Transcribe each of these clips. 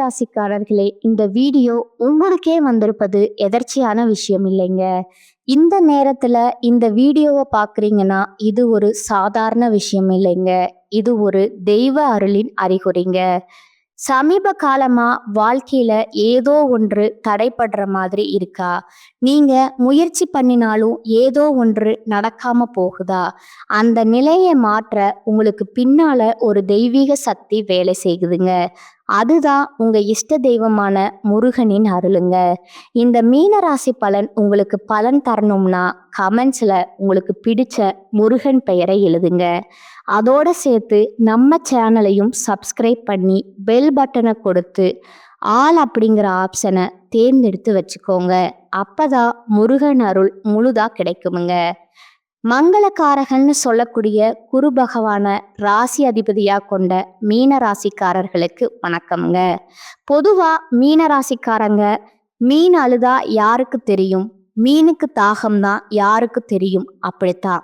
மீனராசிக்காரர்களே, இந்த வீடியோ உங்களுக்கே வந்திருப்பது எதர்ச்சியான விஷயம் இல்லைங்க. இந்த நேரத்துல இந்த வீடியோவை பார்க்குறீங்கன்னா, இது ஒரு சாதாரண விஷயம் இல்லைங்க. இது ஒரு தெய்வ அருளின் அறிகுறிங்க. சமீப காலமா வாழ்க்கையில ஏதோ ஒன்று தடைப்படுற மாதிரி இருக்கா? நீங்க முயற்சி பண்ணினாலும் ஏதோ ஒன்று நடக்காம போகுதா? அந்த நிலையை மாற்ற உங்களுக்கு பின்னால ஒரு தெய்வீக சக்தி வேலை செய்யுதுங்க. அதுதான் உங்க இஷ்ட தெய்வமான முருகனின் அருளுங்க. இந்த மீனராசி பலன் உங்களுக்கு பலன் தரணும்னா கமெண்ட்ஸ்ல உங்களுக்கு பிடிச்ச முருகன் பெயரை எழுதுங்க. அதோட சேர்த்து நம்ம சேனலையும் சப்ஸ்கிரைப் பண்ணி பெல் பட்டனை கொடுத்து ஆல் அப்படிங்கிற ஆப்ஷனை தேர்ந்தெடுத்து வச்சுக்கோங்க. அப்பதான் முருகன் அருள் முழுதா கிடைக்குமுங்க. மங்களகாரகன்னு சொல்லக்கூடிய குரு பகவான ராசி அதிபதியா கொண்ட மீன ராசிக்காரர்களுக்கு வணக்கம்ங்க. பொதுவா மீன ராசிக்காரங்க மீன் அழுதா யாருக்கு தெரியும்? மீனுக்கு தாகம்தான் யாருக்கு தெரியும்? அப்படித்தான்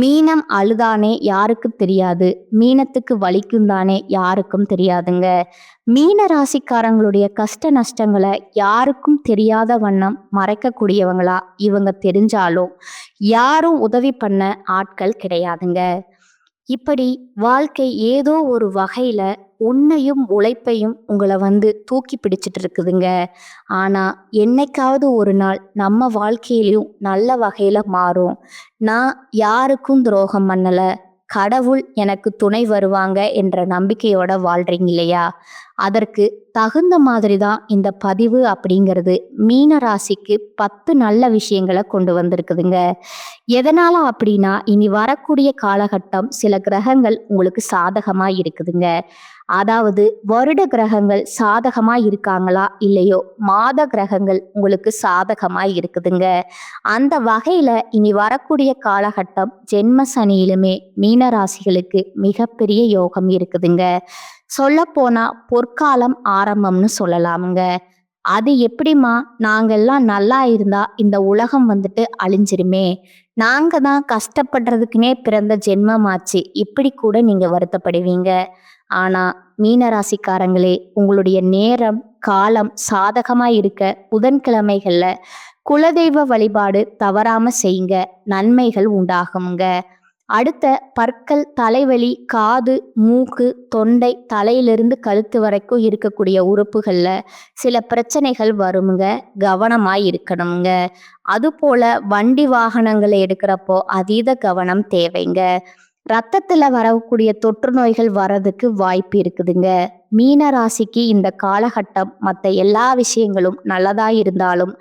மீனம் அழுதானே யாருக்கு தெரியாது, மீனத்துக்கு வலிக்கும் தானே யாருக்கும் தெரியாதுங்க. மீன ராசிக்காரங்களுடைய கஷ்ட நஷ்டங்களை யாருக்கும் தெரியாத வண்ணம் மறைக்கக்கூடியவங்களா இவங்க தெரிஞ்சாலும் யாரும் உதவி பண்ண ஆட்கள் கிடையாதுங்க. இப்படி வாழ்க்கை ஏதோ ஒரு வகையில உன்னையும் உழைப்பையும் உங்களை தூக்கி பிடிச்சிட்டு இருக்குதுங்க. ஆனா என்னைக்காவது ஒரு நாள் நம்ம வாழ்க்கையிலையும் நல்ல வகையில மாறும். நான் யாருக்கும் துரோகம் பண்ணல, கடவுள் எனக்கு துணை வருவாங்க என்ற நம்பிக்கையோட வாழ்றீங்க இல்லையா? அதற்கு தகுந்த மாதிரி தான் இந்த பதிவு அப்படிங்கிறது மீன ராசிக்கு 10 நல்ல விஷயங்களை கொண்டு வந்திருக்குதுங்க. எதனால அப்படின்னா, இனி வரக்கூடிய காலகட்டம் சில கிரகங்கள் உங்களுக்கு சாதகமா இருக்குதுங்க. அதாவது வருட கிரகங்கள் சாதகமா இருக்காங்களா இல்லையோ, மாத கிரகங்கள் உங்களுக்கு சாதகமா இருக்குதுங்க. அந்த வகையில இனி வரக்கூடிய காலகட்டம் ஜென்ம சனியிலுமே மீன ராசிகளுக்கு மிகப்பெரிய யோகம் இருக்குதுங்க. சொல்ல போனா பொற்காலம் ஆரம்பம்னு சொல்லலாமுங்க. அது எப்படிமா, நாங்கெல்லாம் நல்லா இருந்தா இந்த உலகம் அழிஞ்சிருமே, நாங்க தான் கஷ்டப்படுறதுக்குனே பிறந்த ஜென்மமாச்சு, இப்படி கூட நீங்க வருத்தப்படுவீங்க. ஆனா மீனராசிக்காரங்களே, உங்களுடைய நேரம் காலம் சாதகமா இருக்க புதன்கிழமைகள்ல குலதெய்வ வழிபாடு தவறாம செய்யுங்க, நன்மைகள் உண்டாகுங்க. அடுத்த பற்கள், தலைவலி, காது, மூக்கு, தொண்டை, தலையிலிருந்து கழுத்து வரைக்கும் இருக்கக்கூடிய உறுப்புகள்ல சில பிரச்சனைகள் வருமுங்க, கவனமாய் இருக்கணுங்க. அதுபோல வண்டி வாகனங்களை எடுக்கிறப்போ அதீத கவனம் தேவைங்க. ரத்தத்துல வரக்கூடிய தொற்று நோய்கள் வர்றதுக்கு வாய்ப்பு இருக்குதுங்க. மீன ராசிக்கு இந்த காலகட்டம் மற்ற எல்லா விஷயங்களும் நல்லதா இருந்தாலும்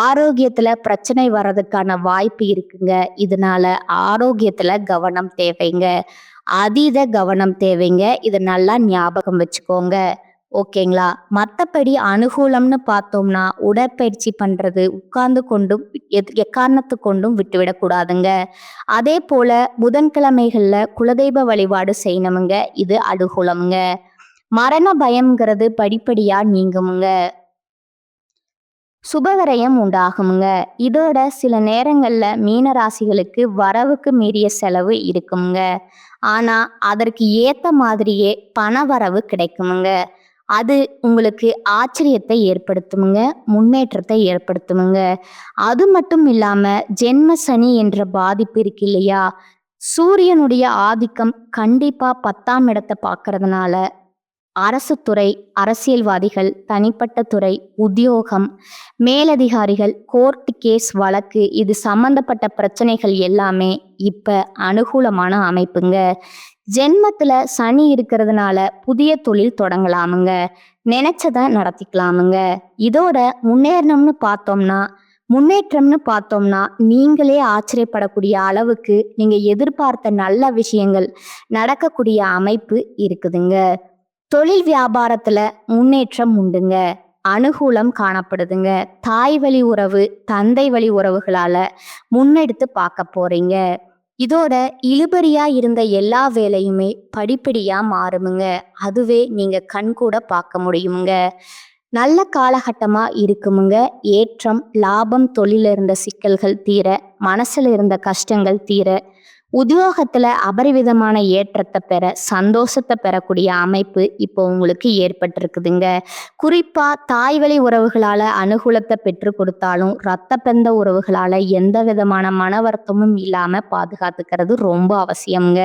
ஆரோக்கியத்துல பிரச்சனை வர்றதுக்கான வாய்ப்பு இருக்குங்க. இதனால ஆரோக்கியத்துல கவனம் தேவைங்க, அதீத கவனம் தேவைங்க. இதை நல்லா ஞாபகம் வச்சுக்கோங்க. ஓகேங்களா? மற்றபடி அனுகூலம்னு பார்த்தோம்னா, உடற்பயிற்சி பண்றது உட்கார்ந்து கொண்டும் எக்காரணத்து கொண்டும் விட்டுவிடக்கூடாதுங்க. அதே போல புதன்கிழமைகள்ல குலதெய்வ வழிபாடு செய்யணுமுங்க, இது அனுகூலமுங்க. மரண பயம்ங்கிறது படிப்படியா நீங்குமுங்க. சுபவிரயம் உண்டாகுங்க. இதோட சில நேரங்கள்ல மீன ராசிகளுக்கு வரவுக்கு மீறிய செலவு இருக்குங்க. ஆனா அதற்கு ஏத்த மாதிரியே பண வரவு கிடைக்குமுங்க. அது உங்களுக்கு ஆச்சரியத்தை ஏற்படுத்துமுங்க, முன்னேற்றத்தை ஏற்படுத்துமுங்க. அது மட்டும் இல்லாம ஜென்ம சனி என்ற பாதிப்பு இருக்கு இல்லையா? சூரியனுடைய ஆதிக்கம் கண்டிப்பா 10ஆம் இடத்தை பார்க்கறதுனால அரசு துறை, அரசியல்வாதிகள், தனிப்பட்ட துறை, உத்தியோகம், மேலதிகாரிகள், கோர்ட் கேஸ் வழக்கு, இது சம்பந்தப்பட்ட பிரச்சனைகள் எல்லாமே இப்ப அனுகூலமான அமைப்புங்க. ஜென்மத்துல சனி இருக்கிறதுனால புதிய தொழில் தொடங்கலாமுங்க, நினைச்சதை நடத்திக்கலாமுங்க. இதோட முன்னேற்றம்னு பார்த்தோம்னா நீங்களே ஆச்சரியப்படக்கூடிய அளவுக்கு நீங்க எதிர்பார்த்த நல்ல விஷயங்கள் நடக்கக்கூடிய அமைப்பு இருக்குதுங்க. தொழில் வியாபாரத்துல முன்னேற்றம் உண்டுங்க, அனுகூலம் காணப்படுதுங்க. தாய் வழி உறவு, தந்தை வழி உறவுகளால முன்னெடுத்து பார்க்க போறீங்க. இதோட இழுபறியா இருந்த எல்லா வேலையுமே படிப்படியா மாறுமுங்க. அதுவே நீங்க கண்கூட பார்க்க முடியுமுங்க. நல்ல காலகட்டமா இருக்குமுங்க. ஏற்றம், லாபம், தொழில இருந்த சிக்கல்கள் தீர, மனசுல இருந்த கஷ்டங்கள் தீர, உத்தியோகத்துல அபரிவிதமான ஏற்றத்தை பெற, சந்தோஷத்தை பெறக்கூடிய அமைப்பு இப்போ உங்களுக்கு ஏற்பட்டிருக்குதுங்க. குறிப்பா தாய்வழி உறவுகளால அனுகூலத்தை பெற்று கொடுத்தாலும், இரத்த பந்த உறவுகளால எந்த விதமான மன வருத்தமும் இல்லாம பாதுகாத்துக்கிறது ரொம்ப அவசியம்ங்க.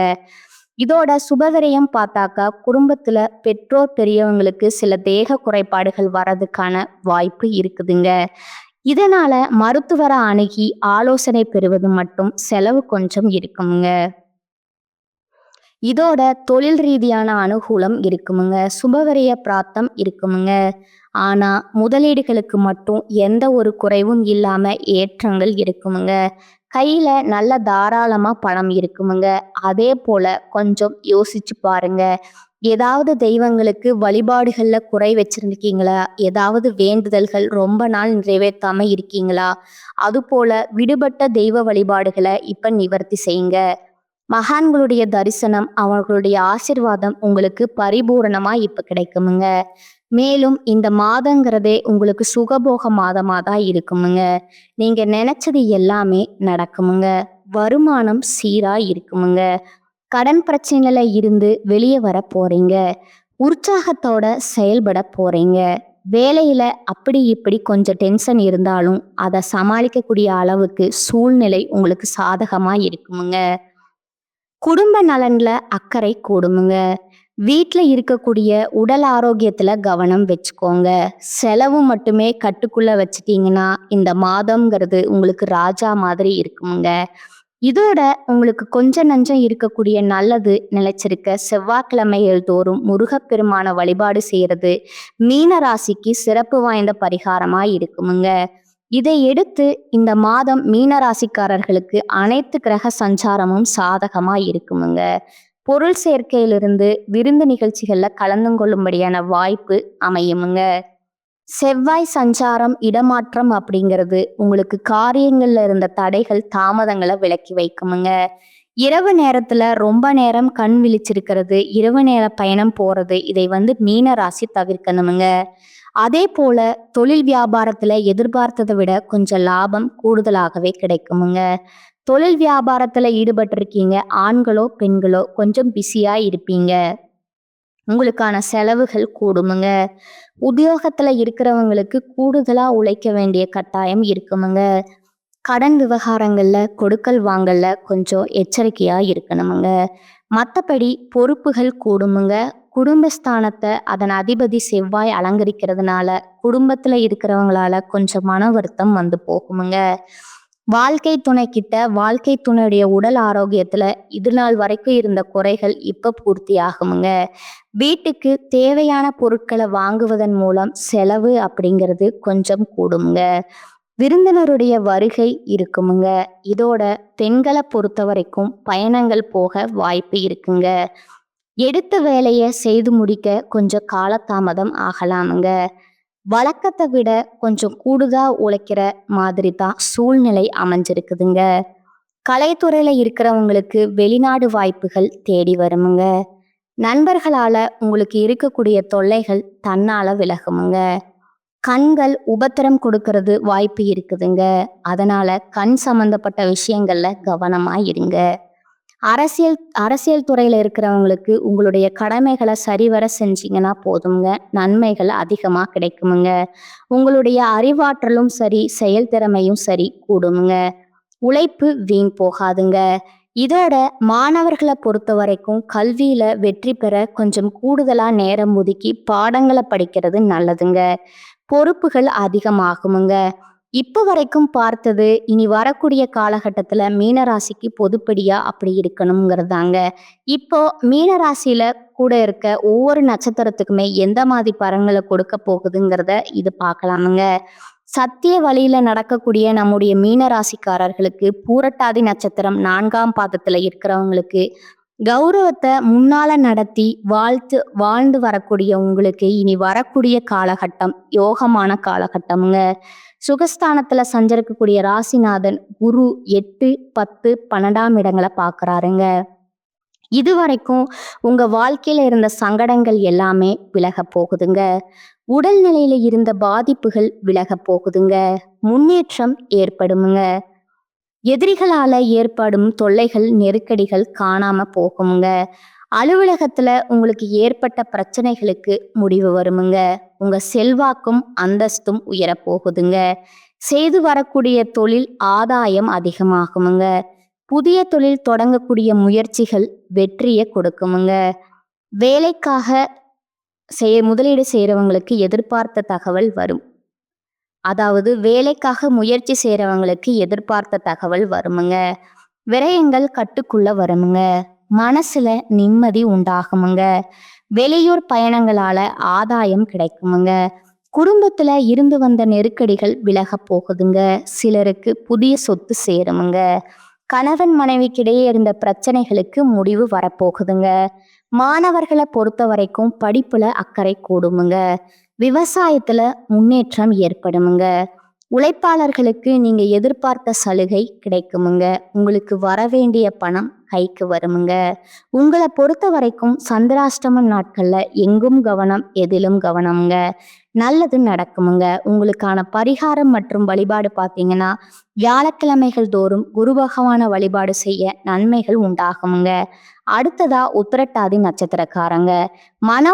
இதோட சுபவிரயம் பார்த்தாக்கா, குடும்பத்துல பெற்றோர் பெரியவங்களுக்கு சில தேக குறைபாடுகள் வர்றதுக்கான வாய்ப்பு இருக்குதுங்க. இதனால மருத்துவரை அணுகி ஆலோசனை பெறுவது மட்டும் செலவு கொஞ்சம் இருக்குமுங்க. இதோட தொழில் ரீதியான அனுகூலம் இருக்குமுங்க. சுபவிரய பிராப்தம் இருக்குமுங்க. ஆனா முதலீடுகளுக்கு மட்டும் எந்த ஒரு குறைவும் இல்லாம ஏற்றங்கள் இருக்குமுங்க. கையில நல்ல தாராளமா பணம் இருக்குமுங்க. அதே போல கொஞ்சம் யோசிச்சு பாருங்க. ஏதாவது தெய்வங்களுக்கு வழிபாடுகள்ல குறை வச்சிருக்கீங்களா? ஏதாவது வேண்டுதல்கள் ரொம்ப நாள் நிறைவேற்றாம இருக்கீங்களா? அதுபோல விடுபட்ட தெய்வ வழிபாடுகளை இப்ப நிவர்த்தி செய்யுங்க. மகான்களுடைய தரிசனம், அவர்களுடைய ஆசிர்வாதம் உங்களுக்கு பரிபூரணமா இப்ப கிடைக்குமுங்க. மேலும் இந்த மாதங்கிறதே உங்களுக்கு சுகபோக மாதமா தான் இருக்குமுங்க. நீங்க நினைச்சது எல்லாமே நடக்குமுங்க. வருமானம் சீரா இருக்குமுங்க. கடன் பிரச்சனையில இருந்து வெளியே வர போறீங்க. உற்சாகத்தோட செயல்பட போறீங்க. வேலையில அப்படி இப்படி கொஞ்சம் டென்ஷன் இருந்தாலும் அதை சமாளிக்கக்கூடிய அளவுக்கு சூழ்நிலை உங்களுக்கு சாதகமா இருக்குமுங்க. குடும்ப நலன்ல அக்கறை கூடுமுங்க. வீட்ல இருக்கக்கூடிய உடல் ஆரோக்கியத்துல கவனம் வச்சுக்கோங்க. செலவு மட்டுமே கட்டுக்குள்ள வச்சுட்டீங்கன்னா இந்த மாதம்ங்கிறது உங்களுக்கு ராஜா மாதிரி இருக்குமுங்க. இதோட உங்களுக்கு கொஞ்சம் நஞ்சம் இருக்கக்கூடிய நல்லது நிலைச்சிருக்க செவ்வாய்க்கிழமைகள் தோறும் முருகப்பெருமான வழிபாடு செய்யறது மீன ராசிக்கு சிறப்பு வாய்ந்த பரிகாரமா இருக்குமுங்க. இதை எடுத்து இந்த மாதம் மீன ராசிக்காரர்களுக்கு அனைத்து கிரக சஞ்சாரமும் சாதகமா இருக்குமுங்க. பொருள் சேர்க்கையிலிருந்து விருந்து நிகழ்ச்சிகள்ல கலந்து கொள்ளும்படியான வாய்ப்பு அமையுமுங்க. செவ்வாய் சஞ்சாரம் இடமாற்றம் அப்படிங்கிறது உங்களுக்கு காரியங்கள்ல இருந்த தடைகள் தாமதங்களை விலக்கி வைக்குமுங்க. இரவு நேரத்துல ரொம்ப நேரம் கண் விழிச்சிருக்கிறது, இரவு நேர பயணம் போறது, இதை மீன ராசி தவிர்க்கணுமுங்க. அதே போல தொழில் வியாபாரத்துல எதிர்பார்த்ததை விட கொஞ்சம் லாபம் கூடுதலாகவே கிடைக்குமுங்க. தொழில் வியாபாரத்துல ஈடுபட்டிருக்கீங்க, ஆண்களோ பெண்களோ கொஞ்சம் பிஸியா இருப்பீங்க. உங்களுக்கான செலவுகள் கூடுமுங்க. உத்தியோகத்துல இருக்கிறவங்களுக்கு கூடுதலா உழைக்க வேண்டிய கட்டாயம் இருக்குமுங்க. கடன் விவகாரங்கள்ல கொடுக்கல் வாங்கல்ல கொஞ்சம் எச்சரிக்கையா இருக்கணுமுங்க. மற்றபடி பொறுப்புகள் கூடுமுங்க. குடும்பஸ்தானத்தை அதன் அதிபதி செவ்வாய் அலங்கரிக்கிறதுனால குடும்பத்துல இருக்கிறவங்களால கொஞ்சம் மன வருத்தம் போகுமுங்க. வாழ்க்கை துணை கிட்ட வாழ்க்கை துணையுடைய உடல் ஆரோக்கியத்துல இது நாள் வரைக்கும் இருந்த குறைகள் இப்ப பூர்த்தி ஆகுமுங்க. வீட்டுக்கு தேவையான பொருட்களை வாங்குவதன் மூலம் செலவு அப்படிங்கிறது கொஞ்சம் கூடுமுங்க. விருந்தினருடைய வருகை இருக்குமுங்க. இதோட பெண்களை பொறுத்த வரைக்கும் பயணங்கள் போக வாய்ப்பு இருக்குங்க. எடுத்த வேலையை செய்து முடிக்க கொஞ்சம் காலதாமதம் ஆகலாமுங்க. வழக்கத்தை விட கொஞ்சம் கூடுதலா உழைக்கிற மாதிரி தான் சூழ்நிலை அமைஞ்சிருக்குதுங்க. கலைத்துறையில இருக்கிறவங்களுக்கு வெளிநாடு வாய்ப்புகள் தேடி வருமுங்க. நண்பர்களால உங்களுக்கு இருக்கக்கூடிய தொல்லைகள் தன்னால விலகுமுங்க. கண்கள் உபத்திரம் கொடுக்கறது வாய்ப்பு இருக்குதுங்க. அதனால கண் சம்பந்தப்பட்ட விஷயங்கள்ல கவனமா இருங்க. அரசியல் துறையில இருக்கிறவங்களுக்கு உங்களுடைய கடமைகளை சரிவர செஞ்சீங்கன்னா போதுங்க, நன்மைகள் அதிகமா கிடைக்குமுங்க. உங்களுடைய அறிவாற்றலும் சரி, செயல்திறமையும் சரி கூடுமுங்க. உழைப்பு வீண் போகாதுங்க. இதோட மாணவர்களை பொறுத்த வரைக்கும் கல்வியில வெற்றி பெற கொஞ்சம் கூடுதலா நேரம் ஒதுக்கி பாடங்களை படிக்கிறது நல்லதுங்க. பொறுப்புகள் அதிகமாகுமுங்க. இப்ப வரைக்கும் பார்த்தது இனி வரக்கூடிய காலகட்டத்துல மீனராசிக்கு பொதுப்படியா அப்படி இருக்கணுங்கிறதாங்க. இப்போ மீனராசியில கூட இருக்க ஒவ்வொரு நட்சத்திரத்துக்குமே எந்த மாதிரி பலன்களை கொடுக்க போகுதுங்கிறத இது பார்க்கலாமுங்க. சத்திய வழியில நடக்கக்கூடிய நம்முடைய மீனராசிக்காரர்களுக்கு பூரட்டாதி நட்சத்திரம் 4ஆம் பாதத்துல இருக்கிறவங்களுக்கு கௌரவத்தை முன்னால நடத்தி வாழ்ந்து வரக்கூடிய உங்களுக்கு இனி வரக்கூடிய காலகட்டம் யோகமான காலகட்டம்ங்க. சுகஸ்தானத்துல சஞ்சரிக்கக்கூடிய ராசிநாதன் குரு 8, 10, 12ஆம் இடங்களை பார்க்கறாருங்க. இதுவரைக்கும் உங்க வாழ்க்கையில இருந்த சங்கடங்கள் எல்லாமே விலக போகுதுங்க. உடல்நிலையில இருந்த பாதிப்புகள் விலக போகுதுங்க. முன்னேற்றம் ஏற்படுமுங்க. எதிரிகளால ஏற்படும் தொல்லைகள் நெருக்கடிகள் காணாம போகுமுங்க. அலுவலகத்துல உங்களுக்கு ஏற்பட்ட பிரச்சனைகளுக்கு முடிவு வருமுங்க. உங்க செல்வாக்கும் அந்தஸ்தும் உயரப் போகுதுங்க. செய்து வரக்கூடிய தொழில் ஆதாயம் அதிகமாகுமுங்க. புதிய தொழில் தொடங்கக்கூடிய முயற்சிகள் வெற்றியை கொடுக்குமுங்க. வேலைக்காக முதலீடு செய்யறவங்களுக்கு எதிர்பார்த்த தகவல் வரும். அதாவது வேலைக்காக முயற்சி செய்யறவங்களுக்கு எதிர்பார்த்த தகவல் வருமுங்க. விரயங்கள் கட்டுக்குள்ள வருமுங்க. மனசுல நிம்மதி உண்டாகுமுங்க. வெளியூர் பயணங்களால ஆதாயம் கிடைக்குமுங்க. குடும்பத்துல இருந்து வந்த நெருக்கடிகள் விலக போகுதுங்க. சிலருக்கு புதிய சொத்து சேருமுங்க. கணவன் மனைவிக்கிடையே இருந்த பிரச்சனைகளுக்கு முடிவு வரப்போகுதுங்க. மாணவர்களை பொறுத்த வரைக்கும் படிப்புல அக்கறை கூடுமுங்க. விவசாயத்துல முன்னேற்றம் ஏற்படுமுங்க. உழைப்பாளர்களுக்கு நீங்க எதிர்பார்த்த சலுகை கிடைக்குமுங்க. உங்களுக்கு வரவேண்டிய பணம் கைக்கு வருமுங்க. உங்களை பொறுத்த வரைக்கும் சந்திராஷ்டம நாட்கள்ல எங்கும் கவனம் எதிலும் கவனம்ங்க. நல்லது நடக்குமுங்க. உங்களுக்கான பரிகாரம் மற்றும் வழிபாடு பார்த்தீங்கன்னா வியாழக்கிழமைகள் தோறும் குரு பகவான வழிபாடு செய்ய நன்மைகள் உண்டாகுமுங்க. அடுத்ததா உத்திரட்டாதி நட்சத்திரக்காரங்க மன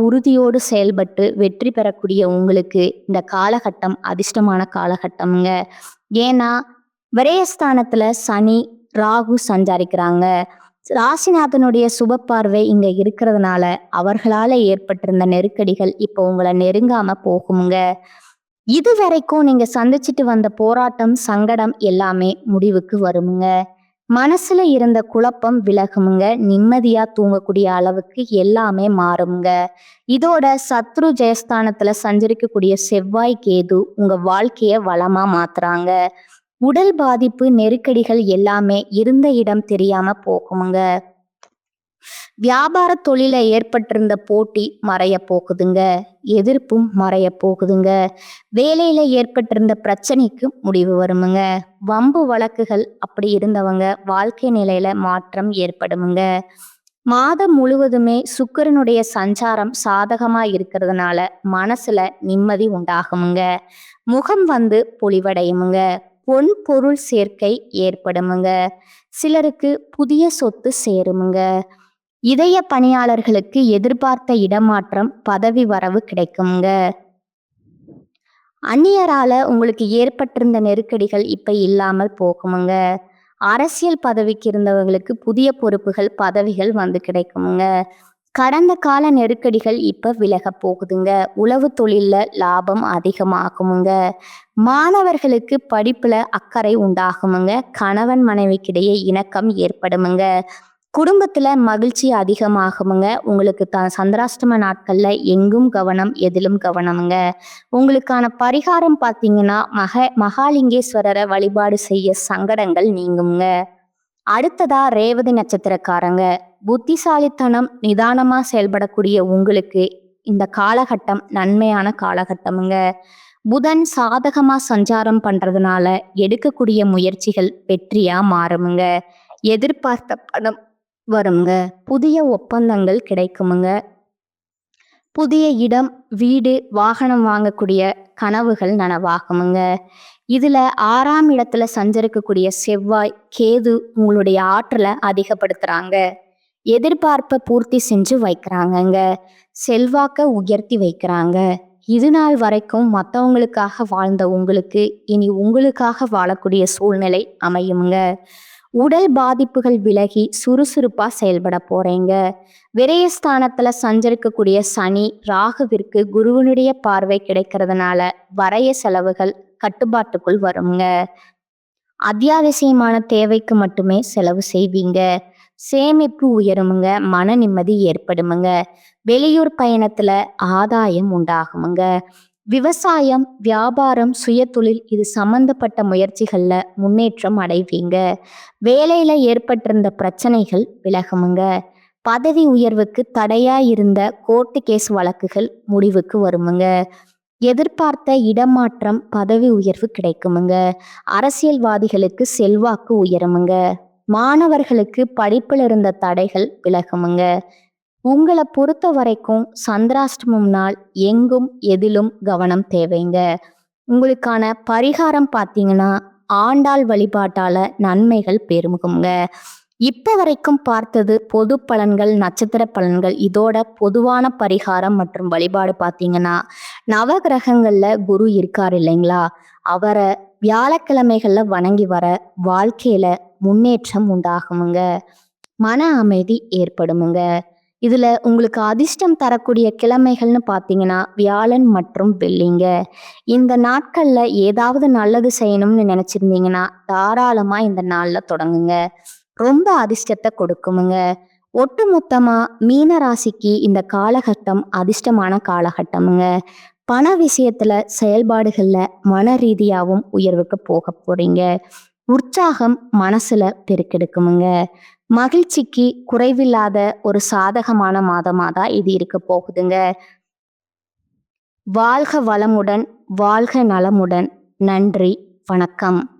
உறுதியோடு செயல்பட்டு வெற்றி பெறக்கூடிய உங்களுக்கு இந்த காலகட்டம் அதிர்ஷ்டமான காலகட்டம்ங்க. ஏன்னா விரயஸ்தானத்துல சனி ராகு சஞ்சாரிக்கிறாங்க. ராசிநாதனுடைய சுப பார்வை இங்க இருக்கிறதுனால அவர்களால ஏற்பட்டிருந்த நெருக்கடிகள் இப்போ உங்களை நெருங்காம போகுங்க. இது வரைக்கும் நீங்க சந்திச்சுட்டு வந்த போராட்டம் சங்கடம் எல்லாமே முடிவுக்கு வருமுங்க. மனசுல இருந்த குழப்பம் விலகுமுங்க. நிம்மதியா தூங்கக்கூடிய அளவுக்கு எல்லாமே மாறுமுங்க. இதோட சத்ரு ஜெயஸ்தானத்துல சஞ்சரிக்கக்கூடிய செவ்வாய் கேது உங்க வாழ்க்கைய வளமா மாத்துறாங்க. உடல் பாதிப்பு நெருக்கடிகள் எல்லாமே இருந்த இடம் தெரியாம போகுமுங்க. வியாபார தொழில ஏற்பட்டிருந்த போட்டி மறைய போகுதுங்க. எதிர்ப்பும் மறைய போகுதுங்க. வேலையில ஏற்பட்டிருந்த பிரச்சனைக்கு முடிவு வருமுங்க. வம்பு வழக்குகள் அப்படி இருந்தவங்க வாழ்க்கை நிலையில மாற்றம் ஏற்படுமுங்க. மாதம் முழுவதுமே சுக்கிரனுடைய சஞ்சாரம் சாதகமா இருக்கிறதுனால மனசுல நிம்மதி உண்டாகுமுங்க. முகம் பொலிவடையுமுங்க. பொன் பொருள் சேர்க்கை ஏற்படுமுங்க. சிலருக்கு புதிய சொத்து சேருமுங்க. இதய பணியாளர்களுக்கு எதிர்பார்த்த இடமாற்றம் பதவி வரவு கிடைக்குங்க. அந்நியரால உங்களுக்கு ஏற்பட்டிருந்த நெருக்கடிகள் இப்ப இல்லாமல் போகுமுங்க. அரசியல் பதவிக்கு இருந்தவர்களுக்கு புதிய பொறுப்புகள் பதவிகள் கிடைக்குமுங்க. கடந்த கால நெருக்கடிகள் இப்ப விலக போகுதுங்க. உழவு தொழில்ல லாபம் அதிகமாகுமுங்க. மாணவர்களுக்கு படிப்புல அக்கறை உண்டாகுமுங்க. கணவன் மனைவிக்கிடையே இணக்கம் ஏற்படுமுங்க. குடும்பத்துல மகிழ்ச்சி அதிகமாகுமுங்க. உங்களுக்கு சந்திராஷ்டம நாட்கள்ல எங்கும் கவனம் எதிலும் கவனமுங்க. உங்களுக்கான பரிகாரம் பார்த்தீங்கன்னா மகாலிங்கேஸ்வரரை வழிபாடு செய்ய சங்கடங்கள் நீங்குங்க. அடுத்ததா ரேவதி நட்சத்திரக்காரங்க புத்திசாலித்தனம் நிதானமா செயல்படக்கூடிய உங்களுக்கு இந்த காலகட்டம் நன்மையான காலகட்டமுங்க. புதன் சாதகமா சஞ்சாரம் பண்றதுனால எடுக்கக்கூடிய முயற்சிகள் வெற்றியா மாறுமுங்க. எதிர்பார்த்த பணம் வருங்க. புதிய ஒப்பந்தங்கள் கிடைக்குமுங்க. புதிய இடம் வீடு வாகனம் வாங்கக்கூடிய கனவுகள் நனவாகுமுங்க. இதுல 6ஆம் இடத்துல சஞ்சரிக்கக்கூடிய செவ்வாய் கேது உங்களுடைய ஆற்றலை அதிகப்படுத்துறாங்க. எதிர்பார்ப்பை பூர்த்தி செஞ்சு வைக்கிறாங்கங்க. செல்வாக்க உயர்த்தி வைக்கிறாங்க. இது நாள் வரைக்கும் மற்றவங்களுக்காக வாழ்ந்த உங்களுக்கு இனி உங்களுக்காக வாழக்கூடிய சூழ்நிலை அமையுங்க. உடல் பாதிப்புகள் விலகி சுறுசுறுப்பா செயல்பட போறீங்க. விரயஸ்தானத்துல சஞ்சரிக்கக்கூடிய சனி ராகுவிற்கு குருவனுடைய பார்வை கிடைக்கிறதுனால வரைய செலவுகள் கட்டுப்பாட்டுக்குள் வருங்க. அத்தியாவசியமான தேவைக்கு மட்டுமே செலவு செய்வீங்க. சேமிப்பு உயருமுங்க. மன நிம்மதி ஏற்படுமுங்க. வெளியூர் பயணத்துல ஆதாயம் உண்டாகுமுங்க. விவசாயம் வியாபாரம் சுயதொழில் இது சம்பந்தப்பட்ட முயற்சிகள்ல முன்னேற்றம் அடைவீங்க. வேலையில ஏற்பட்டிருந்த பிரச்சனைகள் விலகுமுங்க. பதவி உயர்வுக்கு தடையா இருந்த கோர்ட்டு கேஸ் வழக்குகள் முடிவுக்கு வருமுங்க. எதிர்பார்த்த இடமாற்றம் பதவி உயர்வு கிடைக்குமுங்க. அரசியல்வாதிகளுக்கு செல்வாக்கு உயருமுங்க. மாணவர்களுக்கு படிப்பில் இருந்த தடைகள் விலகுமுங்க. உங்களை பொறுத்த வரைக்கும் சந்திராஷ்டமம் நாள் எங்கும் எதிலும் கவனம் தேவைங்க. உங்களுக்கான பரிகாரம் பார்த்தீங்கன்னா ஆண்டாள் வழிபாட்டால நன்மைகள் பெருகுங்க. இப்ப வரைக்கும் பார்த்தது பொது பலன்கள், நட்சத்திர பலன்கள். இதோட பொதுவான பரிகாரம் மற்றும் வழிபாடு பார்த்தீங்கன்னா நவகிரகங்கள்ல குரு இருக்காரு இல்லைங்களா, அவரை வியாழக்கிழமைகள்ல வணங்கி வர வாழ்க்கையில முன்னேற்றம் உண்டாகுமுங்க, மன அமைதி ஏற்படுமுங்க. இதுல உங்களுக்கு அதிர்ஷ்டம் தரக்கூடிய கிழமைகள்னு பார்த்தீங்கன்னா வியாழன் மற்றும் வெள்ளிங்க. இந்த நாட்கள்ல ஏதாவது நல்லது செய்யணும்னு நினைச்சிருந்தீங்கன்னா தாராளமா இந்த நாள்ல தொடங்குங்க. ரொம்ப அதிர்ஷ்டத்தை கொடுக்குமுங்க. ஒட்டுமொத்தமா மீன ராசிக்கு இந்த காலகட்டம் அதிர்ஷ்டமான காலகட்டமுங்க. பண விஷயத்துல செயல்பாடுகள்ல மன ரீதியாகவும் உயர்வுக்கு போக போறீங்க. உற்சாகம் மனசுல பெருக்கெடுக்குமுங்க. மகிழ்ச்சிக்கு குறைவில்லாத ஒரு சாதகமான மாதமா தான் இது இருக்க போகுதுங்க. வாழ்க வளமுடன், வாழ்க நலமுடன். நன்றி, வணக்கம்.